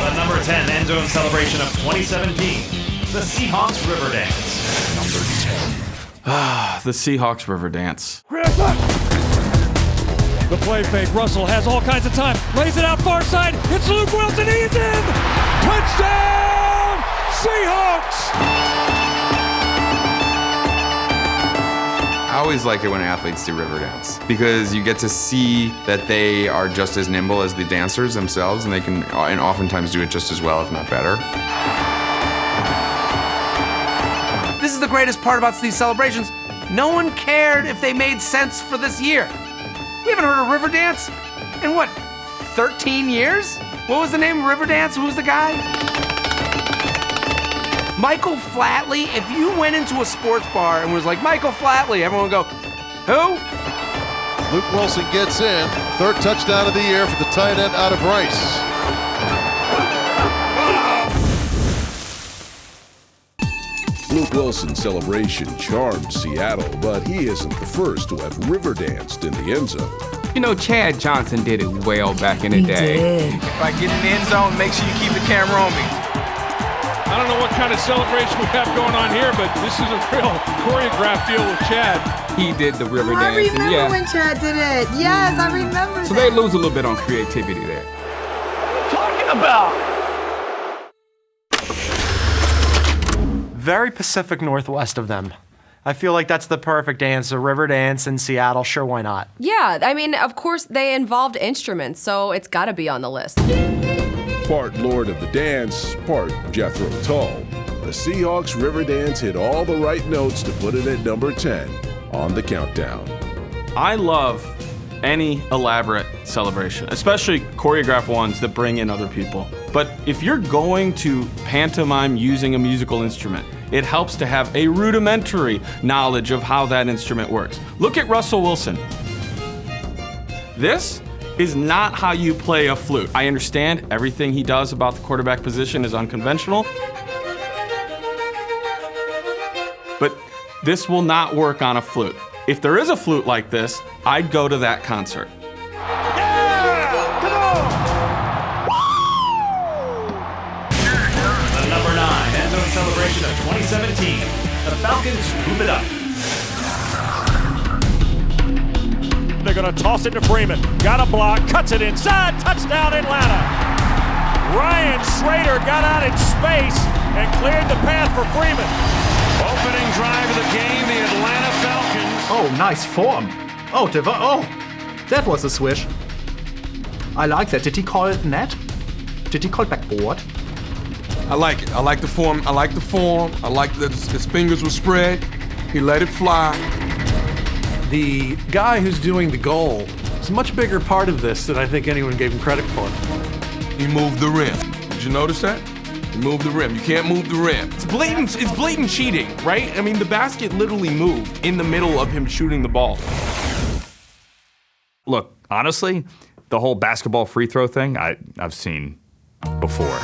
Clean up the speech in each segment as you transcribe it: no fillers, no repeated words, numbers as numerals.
The number 10 end zone celebration of 2017, the Seahawks Riverdance. Number 10. The Seahawks Riverdance. The play fake. Russell has all kinds of time. Lays it out far side. It's Luke Wilson. He's in. Touchdown, Seahawks! I always like it when athletes do Riverdance because you get to see that they are just as nimble as the dancers themselves, and they can and oftentimes do it just as well, if not better. This is the greatest part about these celebrations. No one cared if they made sense for this year. We haven't heard of Riverdance in what, 13 years? What was the name of Riverdance? Who was the guy? Michael Flatley. If you went into a sports bar and was like, Michael Flatley, everyone would go, who? Luke Wilson gets in. Third touchdown of the year for the tight end out of Rice. Luke Wilson's celebration charmed Seattle, but he isn't the first to have Riverdanced in the end zone. You know, Chad Johnson did it well back in the day. Did. If I get in the end zone, make sure you keep the camera on me. I don't know what kind of celebration we have going on here, but this is a real choreographed deal with Chad. He did the river I dance. remember when Chad did it. Yes, I remember So that. they lose a little bit on creativity there. Talking about. Very Pacific Northwest of them. I feel like that's the perfect dance. A river dance in Seattle, sure, why not? Yeah, I mean, of course, they involved instruments, so it's got to be on the list. Part Lord of the Dance, part Jethro Tull. The Seahawks Riverdance hit all the right notes to put it at number 10 on the countdown. I love any elaborate celebration, especially choreographed ones that bring in other people. But if you're going to pantomime using a musical instrument, it helps to have a rudimentary knowledge of how that instrument works. Look at Russell Wilson. This is not how you play a flute. I understand everything he does about the quarterback position is unconventional, but this will not work on a flute. If there is a flute like this, I'd go to that concert. The number 9 end zone celebration of 2017, the Falcons move it up. They're going to toss it to Freeman. Got a block, cuts it inside, touchdown Atlanta. Ryan Schrader got out in space and cleared the path for Freeman. Opening drive of the game, the Atlanta Falcons. Oh, nice form. Oh, that was a swish. I like that. Did he call it net? Did he call it backboard? I like it. I like the form. I like the form. I like that his fingers were spread. He let it fly. The guy who's doing the goal is a much bigger part of this than I think anyone gave him credit for. He moved the rim. Did you notice that? He moved the rim. You can't move the rim. It's blatant cheating, right? I mean, the basket literally moved in the middle of him shooting the ball. Look, honestly, the whole basketball free throw thing, I've seen before.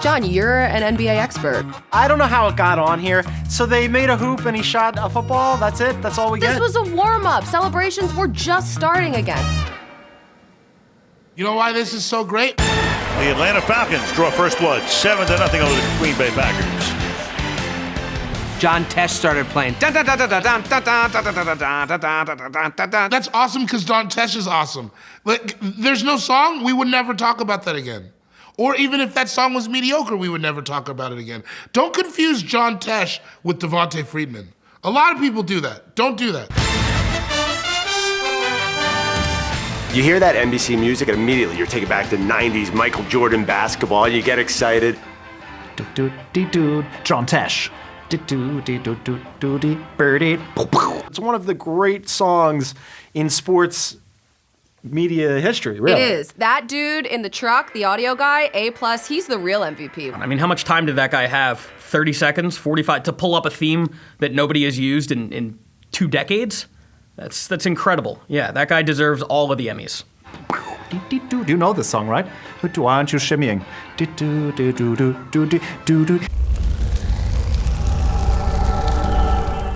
John, you're an NBA expert. I don't know how it got on here. So they made a hoop and he shot a football. That's it? That's all we get? This was a warm-up. Celebrations were just starting again. You know why this is so great? The Atlanta Falcons draw first blood, 7-0 over the Green Bay Packers. John Tesh started playing. That's awesome because John Tesh is awesome. Like, there's no song, we would never talk about that again. Or even if that song was mediocre, we would never talk about it again. Don't confuse John Tesh with Devontae Friedman. A lot of people do that. Don't do that. You hear that NBC music and immediately you're taken back to 90s Michael Jordan basketball. You get excited. John Tesh. It's one of the great songs in sports media history, really. It is. That dude in the truck, the audio guy, A+, he's the real MVP. I mean, how much time did that guy have? 30 seconds, 45, to pull up a theme that nobody has used in 2 decades? That's incredible. Yeah, that guy deserves all of the Emmys. You know this song, right? Why aren't you shimmying?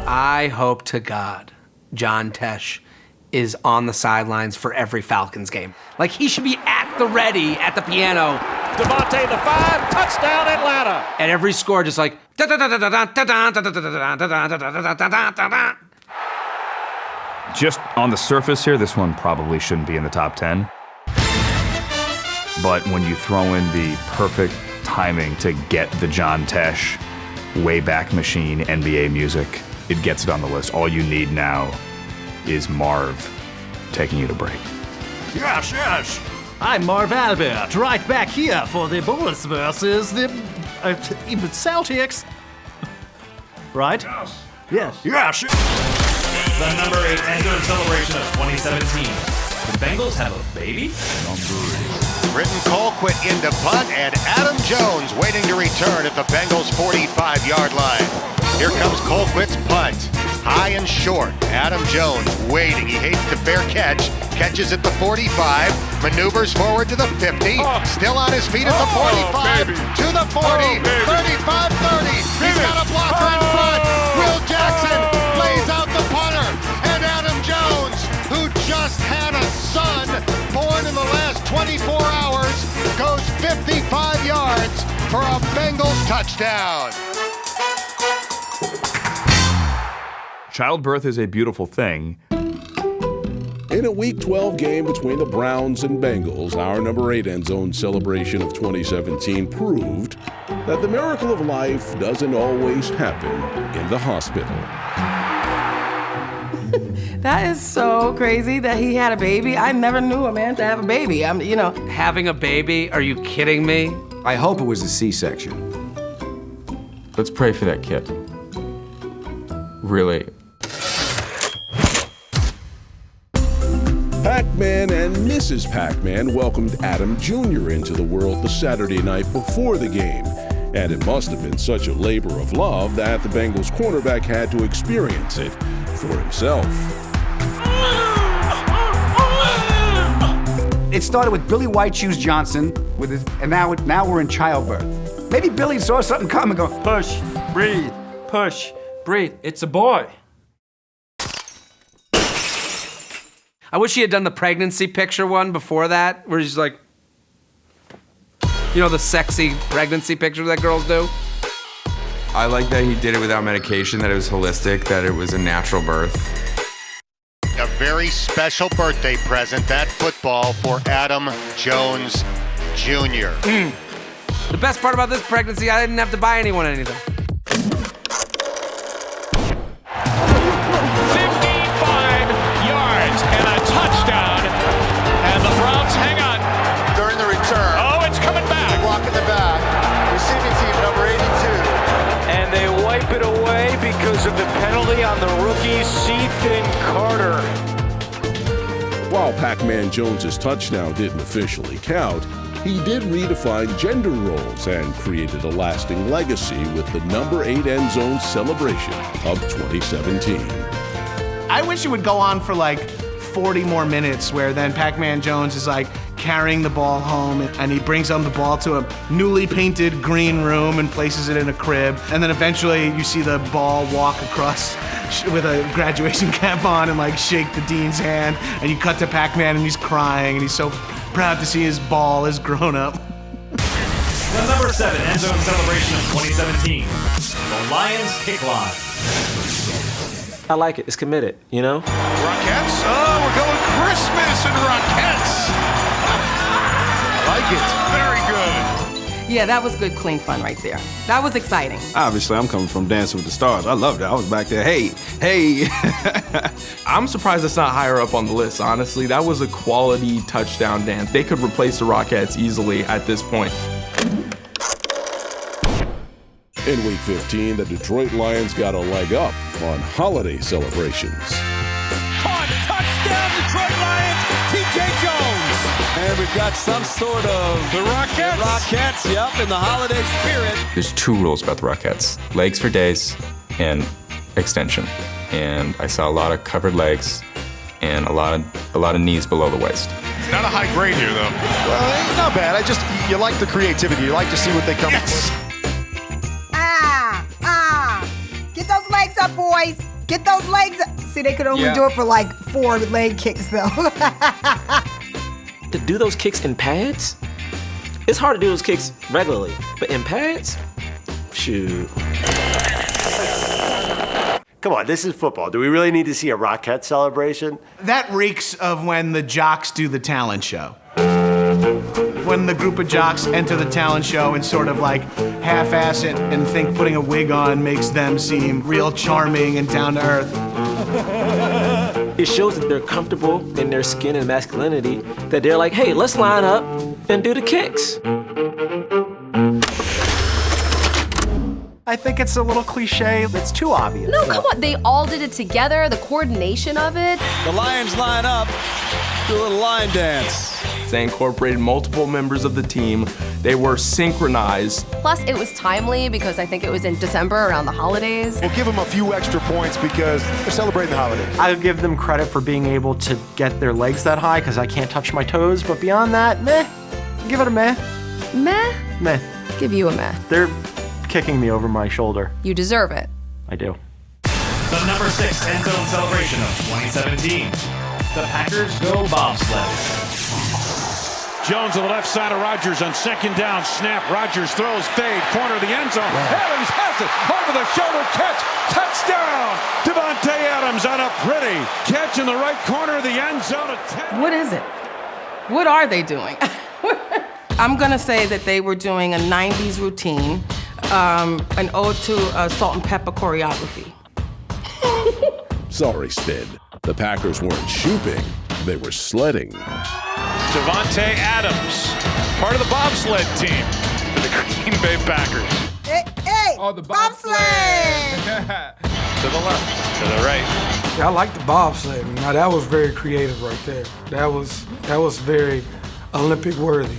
I hope to God John Tesh is on the sidelines for every Falcons game. Like, he should be at the ready at the piano Devontae the 5, touchdown Atlanta. And every score just like Just on the surface here, this one probably shouldn't be in the top 10. But when you throw in the perfect timing to get the John Tesh Wayback Machine NBA music, it gets it on the list. All you need now is Marv taking you to break. Yes, yes. I'm Marv Albert, right back here for the Bulls versus the Celtics. Right? Yes. Yes. The number 8 end zone celebration of 2017. The Bengals have a baby? Britton Colquitt into punt, and Adam Jones waiting to return at the Bengals' 45-yard line. Here comes Colquitt's punt. High and short. Adam Jones waiting. He hates the fair catch. Catches at the 45. Maneuvers forward to the 50. Still on his feet at the 45. To the 40. 35, 30. He's got a blocker in front. Will Jackson lays out the punter. And Adam Jones, who just had a son born in the last 24 hours, goes 55 yards for a Bengals touchdown. Childbirth is a beautiful thing. In a Week 12 game between the Browns and Bengals, our number 8 end zone celebration of 2017 proved that the miracle of life doesn't always happen in the hospital. That is so crazy that he had a baby. I never knew a man to have a baby. Having a baby? Are you kidding me? I hope it was a C-section. Let's pray for that kid. Really. Pac-Man and Mrs. Pac-Man welcomed Adam Jr. into the world the Saturday night before the game. And it must have been such a labor of love that the Bengals cornerback had to experience it for himself. It started with Billy White Shoes Johnson, and now we're in childbirth. Maybe Billy saw something come and go, push, breathe, push, breathe. It's a boy. I wish he had done the pregnancy picture one before that, where he's like, the sexy pregnancy picture that girls do. I like that he did it without medication, that it was holistic, that it was a natural birth. A very special birthday present, that football for Adam Jones Jr. The best part about this pregnancy, I didn't have to buy anyone anything. 55 yards and a touchdown. And the Browns hang on. During the return. Oh, it's coming back. Block in the back. Receiving team number 82. And they wipe it away because of the penalty on the rookie Ethan Carter. While Pac-Man Jones's touchdown didn't officially count, he did redefine gender roles and created a lasting legacy with the number 8 end zone celebration of 2017. I wish it would go on for like 40 more minutes where then Pac-Man Jones is like carrying the ball home and he brings home the ball to a newly painted green room and places it in a crib. And then eventually you see the ball walk across with a graduation cap on and like shake the dean's hand. And you cut to Pac-Man and he's crying and he's so proud to see his ball has grown up. The number 7 end zone celebration of 2017. The Lions kick line. I like it. It's committed, Rockettes? Oh, we're going Christmas and Rockettes. I like it. Very good. Yeah, that was good, clean fun right there. That was exciting. Obviously, I'm coming from Dancing with the Stars. I loved it. I was back there. Hey. I'm surprised it's not higher up on the list, honestly. That was a quality touchdown dance. They could replace the Rockettes easily at this point. In Week 15, the Detroit Lions got a leg up on holiday celebrations. Touchdown, Detroit Lions, TJ Jones. And we've got some sort of... The Rockettes. Rockettes, yep, in the holiday spirit. There's 2 rules about the Rockettes. Legs for days and extension. And I saw a lot of covered legs and a lot of knees below the waist. Not a high grade here, though. Well, not bad. You like the creativity. You like to see what they come up with. Get those legs up, boys. Get those legs up. See, they could only do it for like 4 leg kicks, though. To do those kicks in pads? It's hard to do those kicks regularly, but in pads, shoot. Come on, this is football. Do we really need to see a Rockette celebration? That reeks of when the jocks do the talent show. When the group of jocks enter the talent show and sort of like half-ass it and think putting a wig on makes them seem real charming and down to earth. It shows that they're comfortable in their skin and masculinity, that they're like, hey, let's line up and do the kicks. I think it's a little cliche. It's too obvious. No, come on. They all did it together. The coordination of it. The Lions line up, do a little line dance. They incorporated multiple members of the team. They were synchronized. Plus, it was timely because I think it was in December around the holidays. We'll give them a few extra points because they're celebrating the holidays. I'll give them credit for being able to get their legs that high because I can't touch my toes. But beyond that, meh. Give it a meh. Meh? Meh. Give you a meh. They're kicking me over my shoulder. You deserve it. I do. The number 6 end zone celebration of 2017. The Packers go bobsled. Jones on the left side of Rodgers on second down. Snap. Rodgers throws. Fade. Corner of the end zone. Adams has it. Over the shoulder catch. Touchdown. Devontae Adams on a pretty catch in the right corner of the end zone. What is it? What are they doing? I'm going to say that they were doing a 90s routine, an ode to salt and pepper choreography. Sorry, Spin. The Packers weren't shooping, they were sledding. Devontae Adams, part of the bobsled team for the Green Bay Packers. Hey, oh, the bobsled! To the left, to the right. Yeah, I like the bobsled. Now that was very creative right there. That was very Olympic worthy.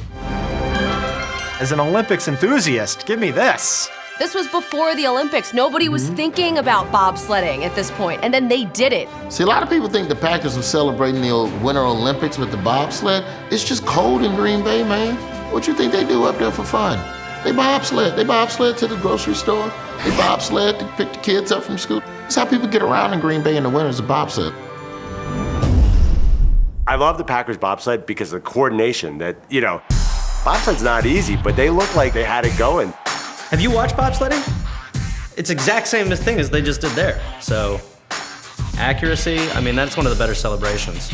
As an Olympics enthusiast, give me this. This was before the Olympics. Nobody was thinking about bobsledding at this point, and then they did it. See, a lot of people think the Packers were celebrating the Winter Olympics with the bobsled. It's just cold in Green Bay, man. What you think they do up there for fun? They bobsled. They bobsled to the grocery store. They bobsled to pick the kids up from school. That's how people get around in Green Bay in the winter, is a bobsled. I love the Packers bobsled because of the coordination that, bobsled's not easy, but they look like they had it going. Have you watched bobsledding? It's exact same thing as they just did there. So, accuracy, I mean, that's one of the better celebrations.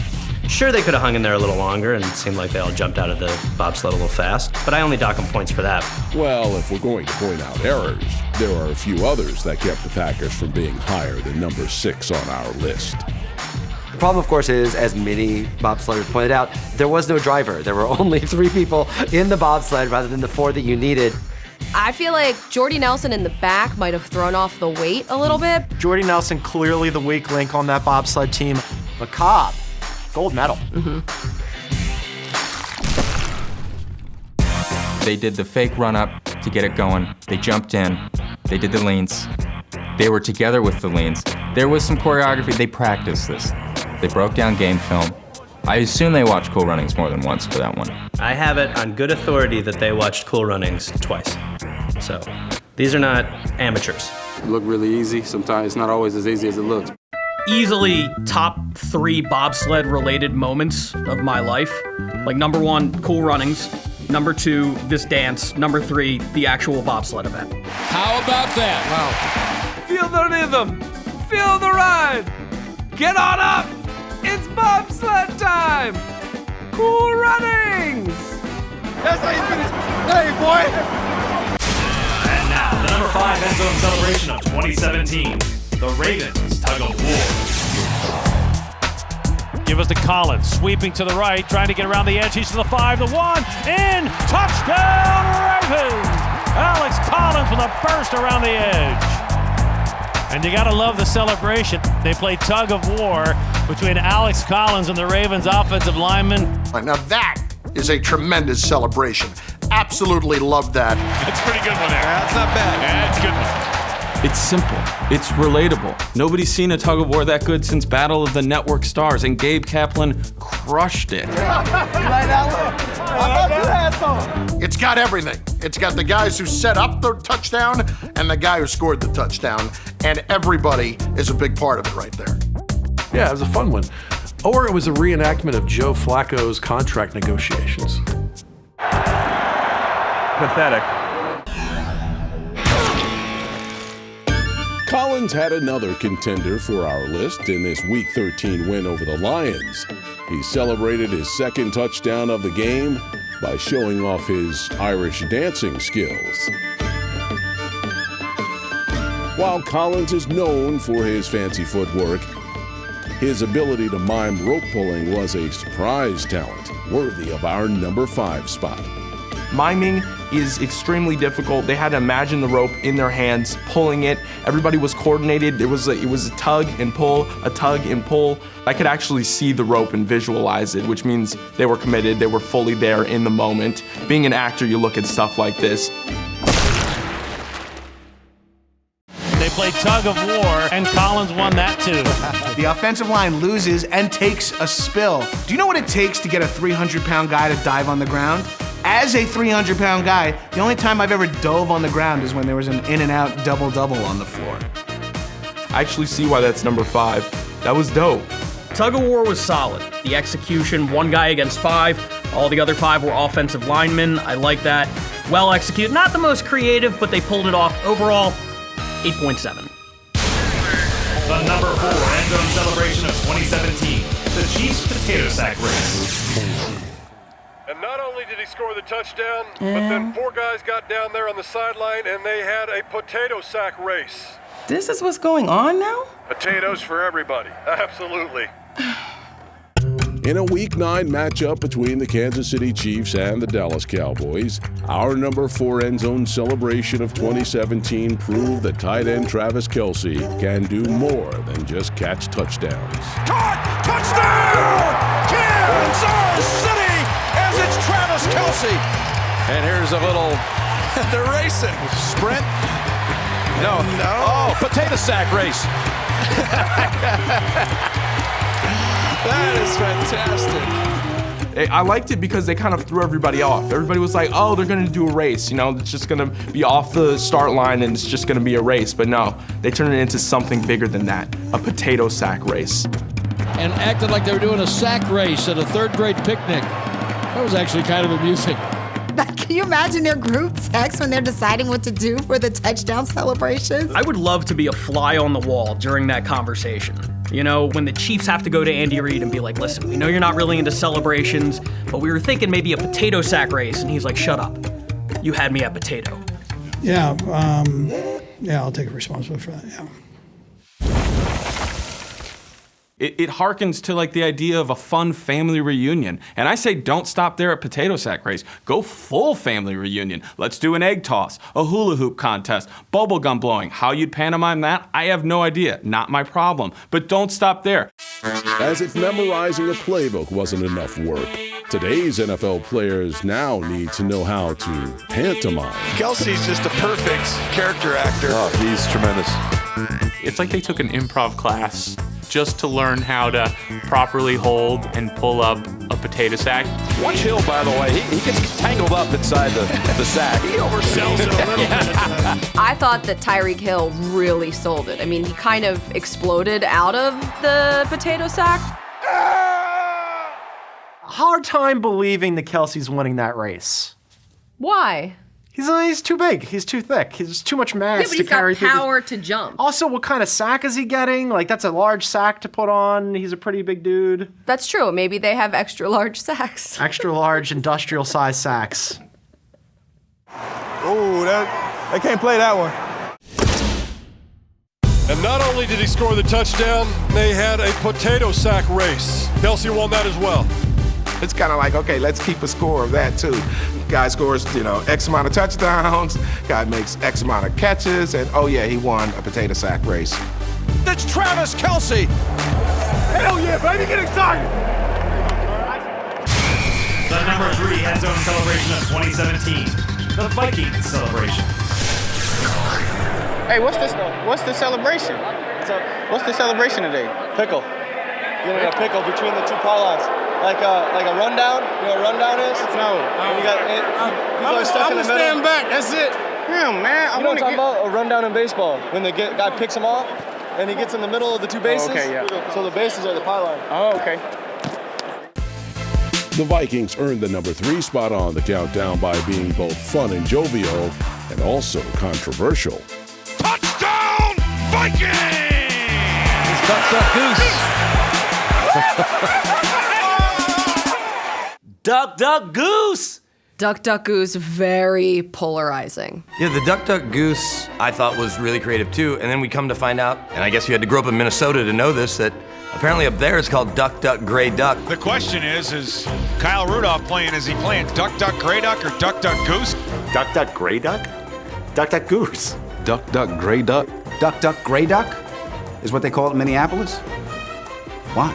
Sure, they could have hung in there a little longer, and it seemed like they all jumped out of the bobsled a little fast, but I only dock them points for that. Well, if we're going to point out errors, there are a few others that kept the Packers from being higher than number 6 on our list. The problem, of course, is, as many bobsledders pointed out, there was no driver. There were only 3 people in the bobsled rather than the 4 that you needed. I feel like Jordy Nelson in the back might have thrown off the weight a little bit. Jordy Nelson, clearly the weak link on that bobsled team. But Cobb, gold medal. They did the fake run-up to get it going. They jumped in. They did the leans. They were together with the leans. There was some choreography. They practiced this. They broke down game film. I assume they watched Cool Runnings more than once for that one. I have it on good authority that they watched Cool Runnings twice. So, these are not amateurs. It looked really easy. Sometimes it's not always as easy as it looks. Easily top 3 bobsled related moments of my life. Like number 1, Cool Runnings. Number 2, this dance. Number 3, the actual bobsled event. How about that? Wow. Feel the rhythm. Feel the ride. Get on up. It's bobsled time. Cool Runnings. That's how you finish. Hey, boy. And now, the number 5 end zone celebration of 2017. The Ravens tug of war. Give us to Collins, sweeping to the right, trying to get around the edge. He's to the 5, the 1, in, touchdown Ravens! Alex Collins with a burst around the edge. And you gotta love the celebration. They play tug of war between Alex Collins and the Ravens offensive lineman. Now that is a tremendous celebration. Absolutely love that. That's a pretty good one there. That's not bad. That's a good one. It's simple. It's relatable. Nobody's seen a tug of war that good since Battle of the Network Stars, and Gabe Kaplan crushed it. You like that one? I love that song. It's got everything. It's got the guys who set up the touchdown and the guy who scored the touchdown, and everybody is a big part of it right there. Yeah, it was a fun one. Or it was a reenactment of Joe Flacco's contract negotiations. Pathetic. Collins had another contender for our list in this Week 13 win over the Lions. He celebrated his second touchdown of the game by showing off his Irish dancing skills. While Collins is known for his fancy footwork, his ability to mime rope pulling was a surprise talent worthy of our number 5 spot. Miming is extremely difficult. They had to imagine the rope in their hands, pulling it. Everybody was coordinated. It was a tug and pull, a tug and pull. I could actually see the rope and visualize it, which means they were committed. They were fully there in the moment. Being an actor, you look at stuff like this. They played tug of war, and Collins won that too. The offensive line loses and takes a spill. Do you know what it takes to get a 300-pound guy to dive on the ground? As a 300-pound guy, the only time I've ever dove on the ground is when there was an in-and-out double-double on the floor. I actually see why that's number 5. That was dope. Tug of war was solid. The execution, 1 guy against 5. All the other 5 were offensive linemen. I like that. Well executed. Not the most creative, but they pulled it off. Overall, 8.7. The number 4 end zone celebration of 2017, the Chiefs potato sack race. And not only did he score the touchdown, but then 4 guys got down there on the sideline and they had a potato sack race. This is what's going on now? Potatoes for everybody, absolutely. In a Week 9 matchup between the Kansas City Chiefs and the Dallas Cowboys, our number 4 end zone celebration of 2017 proved that tight end Travis Kelce can do more than just catch touchdowns. Caught! Touchdown! Kansas City as it's Travis Kelce. And here's a little, They're racing. sprint. No. Oh, potato sack race. That is fantastic. I liked it because they kind of threw everybody off. Everybody was like, oh, they're gonna do a race. You know, it's just gonna be off the start line and it's just gonna be a race. But no, they turned it into something bigger than that, a potato sack race. And acted like they were doing a sack race at a 3rd grade picnic. That was actually kind of amusing. Can you imagine their group text when they're deciding what to do for the touchdown celebrations? I would love to be a fly on the wall during that conversation. You know, when the Chiefs have to go to Andy Reid and be like, listen, we know you're not really into celebrations, but we were thinking maybe a potato sack race. And he's like, shut up. You had me at potato. Yeah, I'll take responsibility for that, yeah. It harkens to like the idea of a fun family reunion. And I say don't stop there at potato sack race. Go full family reunion. Let's do an egg toss, a hula hoop contest, bubblegum blowing. How you'd pantomime that, I have no idea. Not my problem. But don't stop there. As if memorizing a playbook wasn't enough work, today's NFL players now need to know how to pantomime. Kelce's just a perfect character actor. Oh, he's tremendous. It's like they took an improv class just to learn how to properly hold and pull up a potato sack. Watch Hill, by the way. He gets tangled up inside the sack. He oversells it a little bit. I thought that Tyreek Hill really sold it. I mean, he kind of exploded out of the potato sack. Hard time believing that Kelce's winning that race. Why? He's too big. He's too thick. He's too much mass Yeah, but to he's carry got through. power to jump. Also, what kind of sack is he getting? Like, that's a large sack to put on. He's a pretty big dude. That's true. Maybe they have extra large sacks. Extra large industrial size sacks. Oh, I can't play that one. And not only did he score the touchdown, they had a potato sack race. Kelce won that as well. It's kind of like, okay, let's keep a score of that too. Guy scores, X amount of touchdowns. Guy makes X amount of catches, and oh yeah, he won a potato sack race. It's Travis Kelce. Hell yeah, baby, get excited. The number 3 end zone celebration of 2017, the Vikings celebration. Hey, what's the celebration? What's the celebration today? Pickle. Getting a pickle between the 2 pylons. Like a rundown? You know what a rundown is? No. People are stuck in the middle. Stand back. That's it. Damn, man. You know what I'm talking about? A rundown in baseball. When the guy picks him off, and he gets in the middle of the 2 bases. Oh, okay, yeah. So the bases are the pylon. Oh, okay. The Vikings earned the number 3 spot on the countdown by being both fun and jovial and also controversial. Touchdown, Vikings! It's Duck, Duck, Goose. Duck, Duck, Goose! Duck, Duck, Goose, very polarizing. Yeah, the Duck, Duck, Goose I thought was really creative too, and then we come to find out, and I guess you had to grow up in Minnesota to know this, that apparently up there it's called Duck, Duck, Gray Duck. The question is Kyle Rudolph playing, is he playing Duck, Duck, Gray Duck or Duck, Duck, Goose? Duck, Duck, Gray Duck? Duck, Duck, Goose. Duck, Duck, Gray Duck. Duck, Duck, Gray Duck is what they call it in Minneapolis? Why?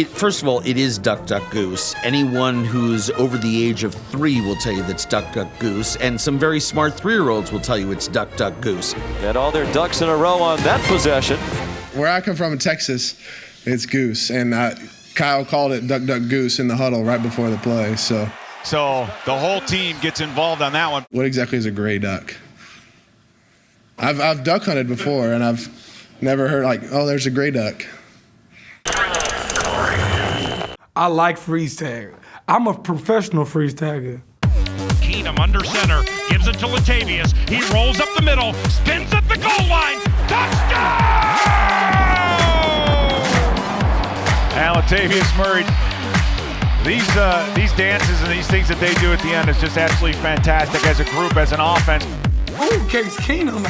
First of all, it is Duck, Duck, Goose. Anyone who's over the age of 3 will tell you that's Duck, Duck, Goose, and some very smart 3-year-olds will tell you it's Duck, Duck, Goose. And all their ducks in a row on that possession. Where I come from in Texas, it's Goose, and Kyle called it Duck, Duck, Goose in the huddle right before the play, so the whole team gets involved on that one. What exactly is a gray duck? I've duck hunted before, and I've never heard oh, there's a gray duck. I like freeze tag. I'm a professional freeze tagger. Keenum under center, gives it to Latavius. He rolls up the middle, spins at the goal line. Touchdown! And Latavius Murray. These dances and these things that they do at the end is just absolutely fantastic as a group, as an offense. Ooh, Case Keenum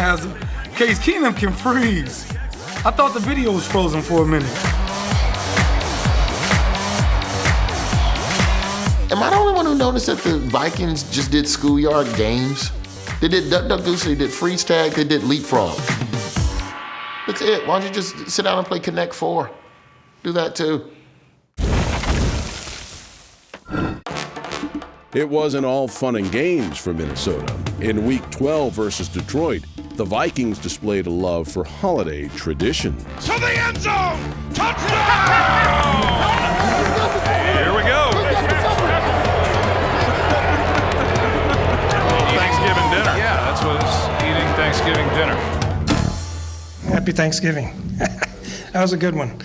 can freeze. I thought the video was frozen for a minute. Am I the only one who noticed that the Vikings just did schoolyard games? They did Duck, Duck, Goose, they did freeze tag, they did leapfrog. That's it. Why don't you just sit down and play Connect 4? Do that too. It wasn't all fun and games for Minnesota. In Week 12 versus Detroit, the Vikings displayed a love for holiday traditions. To the end zone! Touchdown! Here we go. Thanksgiving dinner. Yeah, that's what it's eating Thanksgiving dinner. Happy Thanksgiving. That was a good one.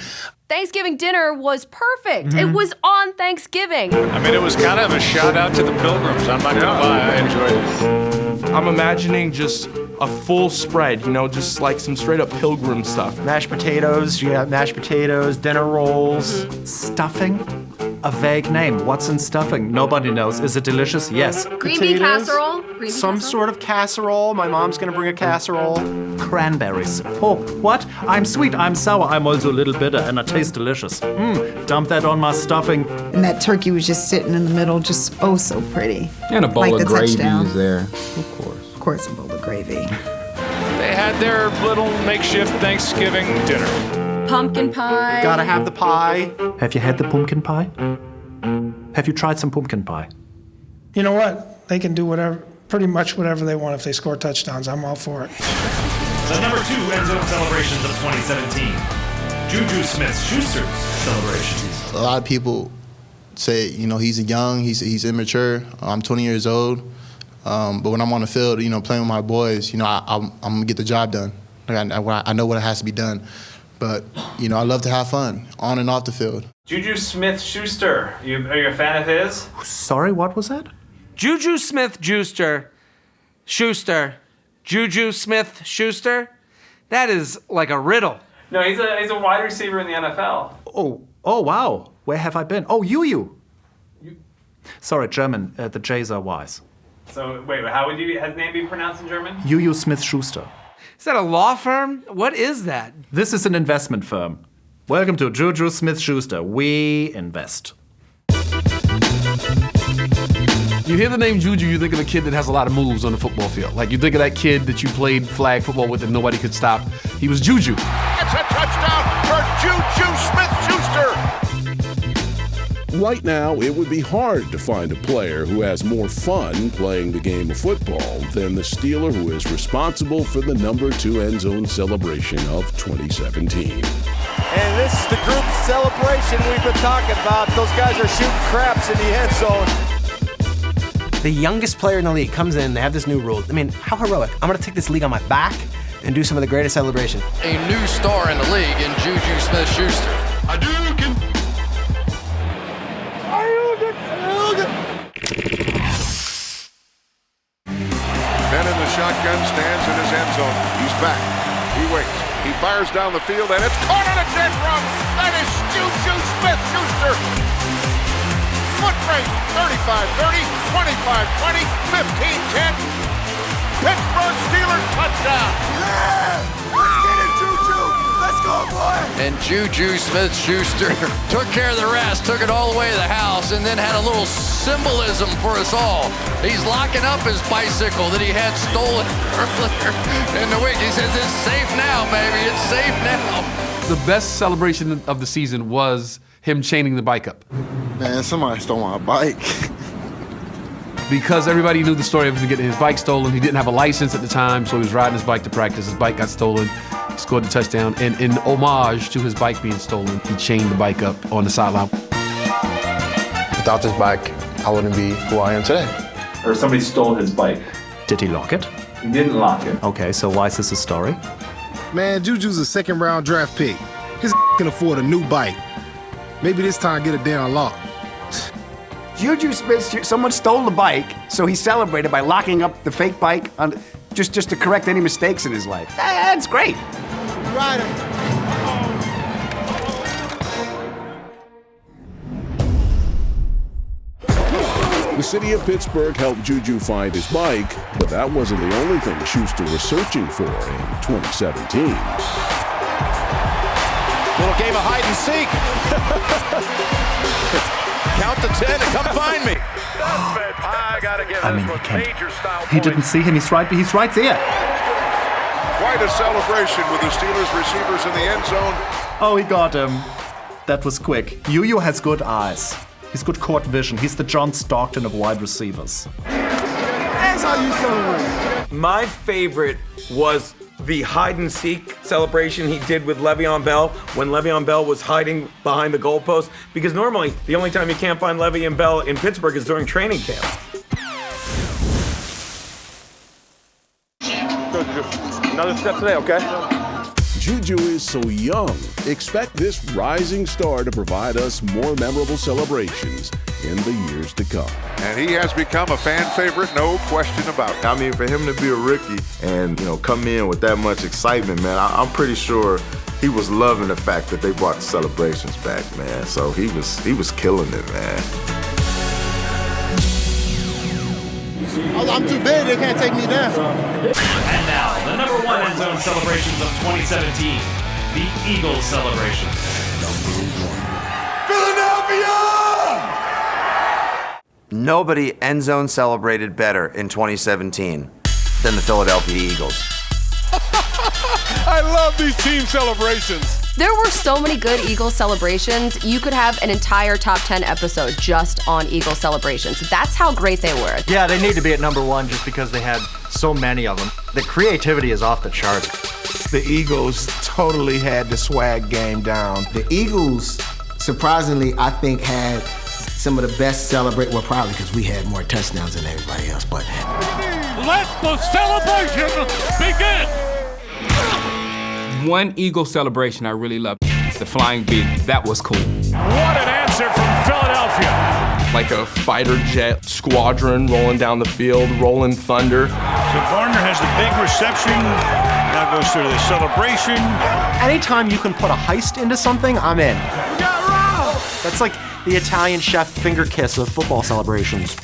Thanksgiving dinner was perfect. It was on Thanksgiving. I mean, it was kind of a shout out to the Pilgrims. I'm not gonna lie, I enjoyed it. I'm imagining just a full spread, just like some straight up Pilgrim stuff. Mashed potatoes, you got mashed potatoes, dinner rolls. Stuffing? A vague name. What's in stuffing? Nobody knows. Is it delicious? Yes. Green bean casserole? Some sort of casserole. My mom's gonna bring a casserole. Cranberries. Oh, what? I'm sweet, I'm sour, I'm also a little bitter, and I taste delicious. Dump that on my stuffing. And that turkey was just sitting in the middle, just oh so pretty. And a bowl like of the gravy touchdown. is there, of course. Of course, a bowl of gravy. They had their little makeshift Thanksgiving dinner. Pumpkin pie. Gotta have the pie. Have you had the pumpkin pie? Have you tried some pumpkin pie? You know what? They can do pretty much whatever they want if they score touchdowns. I'm all for it. The number 2 end zone celebrations of 2017. Juju Smith-Schuster's celebrations. A lot of people say, he's he's immature. I'm 20 years old. But when I'm on the field, playing with my boys, I'm going to get the job done. I know what has to be done. But, I love to have fun on and off the field. Juju Smith-Schuster. Are you a fan of his? Sorry, what was that? Juju Smith-Schuster. Juju Smith-Schuster? That is like a riddle. No, he's a wide receiver in the NFL. Oh, wow. Where have I been? Oh, Juju. Sorry, German. The J's are Y's. So, wait, how would his name be pronounced in German? Juju Smith-Schuster. Is that a law firm? What is that? This is an investment firm. Welcome to Juju Smith-Schuster. We invest. You hear the name Juju, you think of a kid that has a lot of moves on the football field. Like you think of that kid that you played flag football with and nobody could stop. He was Juju. It's a touchdown for Juju Smith-Schuster. Right now, it would be hard to find a player who has more fun playing the game of football than the Steeler who is responsible for the number 2 end zone celebration of 2017. And this is the group celebration we've been talking about. Those guys are shooting craps in the end zone. The youngest player in the league comes in, they have this new rule. I mean, how heroic. I'm gonna take this league on my back and do some of the greatest celebration. A new star in the league in Juju Smith-Schuster. Hadouken! Are you Then in the shotgun stands in his end zone. He's back. He waits. He fires down the field, and it's caught on a jet run. That is Juju Smith-Schuster. Foot race, 35-30, 25-20, 15-10. Pittsburgh Steelers touchdown. Yeah! Let's get it, Juju. Let's go, boy. And Juju Smith-Schuster took care of the rest, took it all the way to the house, and then had a little symbolism for us all. He's locking up his bicycle that he had stolen earlier in the week. He says, it's safe now, baby. It's safe now. The best celebration of the season was him chaining the bike up. Man, somebody stole my bike. Because everybody knew the story of him getting his bike stolen. He didn't have a license at the time, so he was riding his bike to practice. His bike got stolen. He scored the touchdown. And in homage to his bike being stolen, he chained the bike up on the sideline. Without this bike, I wouldn't be who I am today. Or somebody stole his bike. Did he lock it? He didn't lock it. Okay, so why is this a story? Man, Juju's a second-round draft pick. His can afford a new bike. Maybe this time get it down locked. Juju Smith, someone stole the bike, so he celebrated by locking up the fake bike just to correct any mistakes in his life. That's great. Ryder. The city of Pittsburgh helped Juju find his bike, but that wasn't the only thing Schuster was searching for in 2017. Little game of hide and seek. Count to 10 and come find me. I mean, he didn't see him. He's right there. Quite a celebration with the Steelers receivers in the end zone. Oh, he got him. That was quick. Juju has good eyes. He's good court vision. He's the John Stockton of wide receivers. That's how you celebrate. My favorite was the hide and seek celebration he did with Le'Veon Bell when Le'Veon Bell was hiding behind the goalpost, because normally the only time you can't find Le'Veon Bell in Pittsburgh is during training camp. Another step today, okay? Juju is so young. Expect this rising star to provide us more memorable celebrations in the years to come. And he has become a fan favorite, no question about it. I mean, for him to be a rookie and, come in with that much excitement, man, I'm pretty sure he was loving the fact that they brought the celebrations back, man. So he was killing it, man. I'm too big, they can't take me down. And now, the number one end zone celebrations of 2017, the Eagles celebration. Philadelphia! Nobody end zone celebrated better in 2017 than the Philadelphia Eagles. I love these team celebrations. There were so many good Eagles celebrations. You could have an entire top 10 episode just on Eagles celebrations. That's how great they were. Yeah, they need to be at number one just because they had so many of them. The creativity is off the charts. The Eagles totally had the swag game down. The Eagles, surprisingly, I think had some of the best well, probably because we had more touchdowns than everybody else, but. Let the celebration begin! One Eagle celebration I really loved, the flying V. That was cool. What an answer from Philadelphia! Like a fighter jet squadron rolling down the field, rolling thunder. So Gardner has the big reception, now goes through the celebration. Anytime you can put a heist into something, I'm in. That's like the Italian chef finger kiss of football celebrations.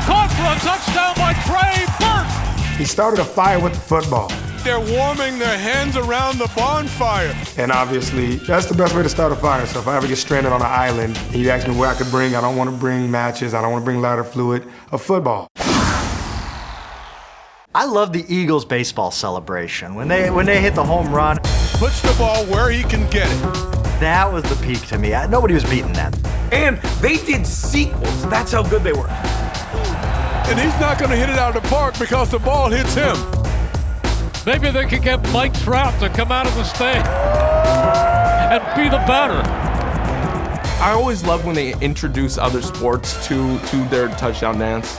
Caught for a touchdown by Trey Burke! He started a fire with the football. They're warming their hands around the bonfire. And obviously, that's the best way to start a fire. So if I ever get stranded on an island, he'd ask me where I could bring. I don't want to bring matches. I don't want to bring lighter fluid. A football. I love the Eagles baseball celebration. When they hit the home run. Puts the ball where he can get it. That was the peak to me. Nobody was beating that. And they did sequels. That's how good they were. And he's not going to hit it out of the park because the ball hits him. Maybe they could get Mike Trout to come out of the stand and be the batter. I always love when they introduce other sports to their touchdown dance.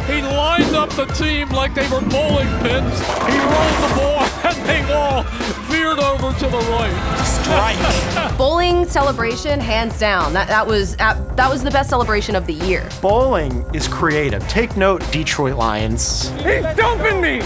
He lined up the team like they were bowling pins. He rolled the ball, and they all veered over to the right. Strike. Bowling celebration, hands down. That was the best celebration of the year. Bowling is creative. Take note, Detroit Lions. He's dumping me.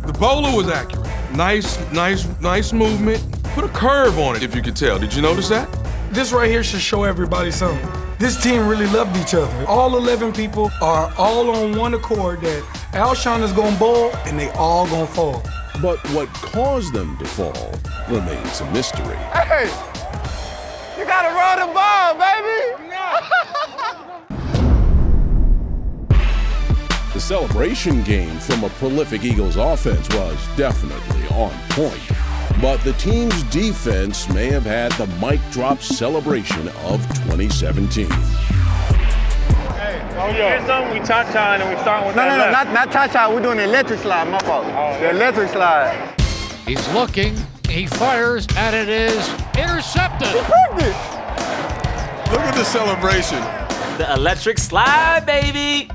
The bowler was accurate. Nice movement. Put a curve on it, if you could tell. Did you notice that? This right here should show everybody something. This team really loved each other. All 11 people are all on one accord that Alshon is gonna bowl and they all gonna fall. But what caused them to fall remains a mystery. Hey, you gotta roll the ball, baby. The celebration game from a prolific Eagles offense was definitely on point. But the team's defense may have had the mic drop celebration of 2017. Here's something we cha-cha and we start with that. No, not cha-cha. We're doing the electric slide, my fault. The electric slide. He's looking, he fires, and it is intercepted. Look at the celebration. The electric slide, baby.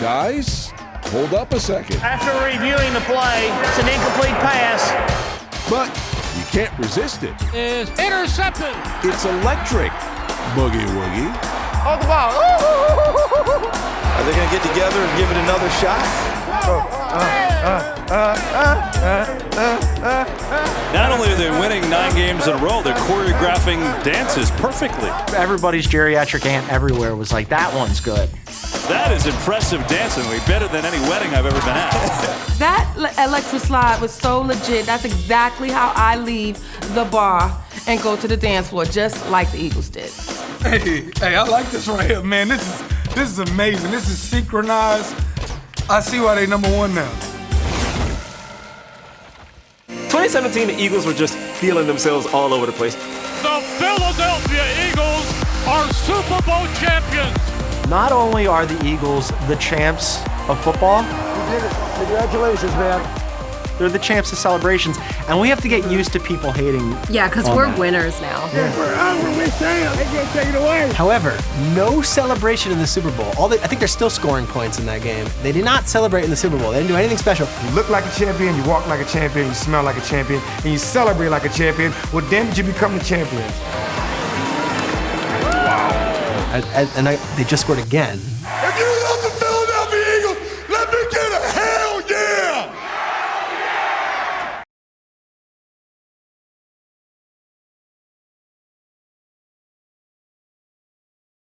Guys, hold up a second. After reviewing the play, it's an incomplete pass. But you can't resist it. Is intercepted. It's electric. Boogie woogie. Hold the ball. Are they going to get together and give it another shot? Not only are they winning 9 games in a row, they're choreographing dances perfectly. Everybody's geriatric aunt everywhere was like, that one's good. That is impressive dancing. Better than any wedding I've ever been at. That electric slide was so legit. That's exactly how I leave the bar and go to the dance floor, just like the Eagles did. Hey, I like this right here, man. This is amazing. This is synchronized. I see why they number one now. 2017, the Eagles were just feeling themselves all over the place. The Philadelphia Eagles are Super Bowl champions. Not only are the Eagles the champs of football, You did it. Congratulations, man. they're the champs of celebrations, and we have to get used to people hating. Yeah, because on we're that. winners now. They take it away. However, no celebration in the Super Bowl. I think they're still scoring points in that game. They did not celebrate in the Super Bowl. They didn't do anything special. You look like a champion, you walk like a champion, you smell like a champion, and you celebrate like a champion. Well, then you become the champion. Wow. And they just scored again. If you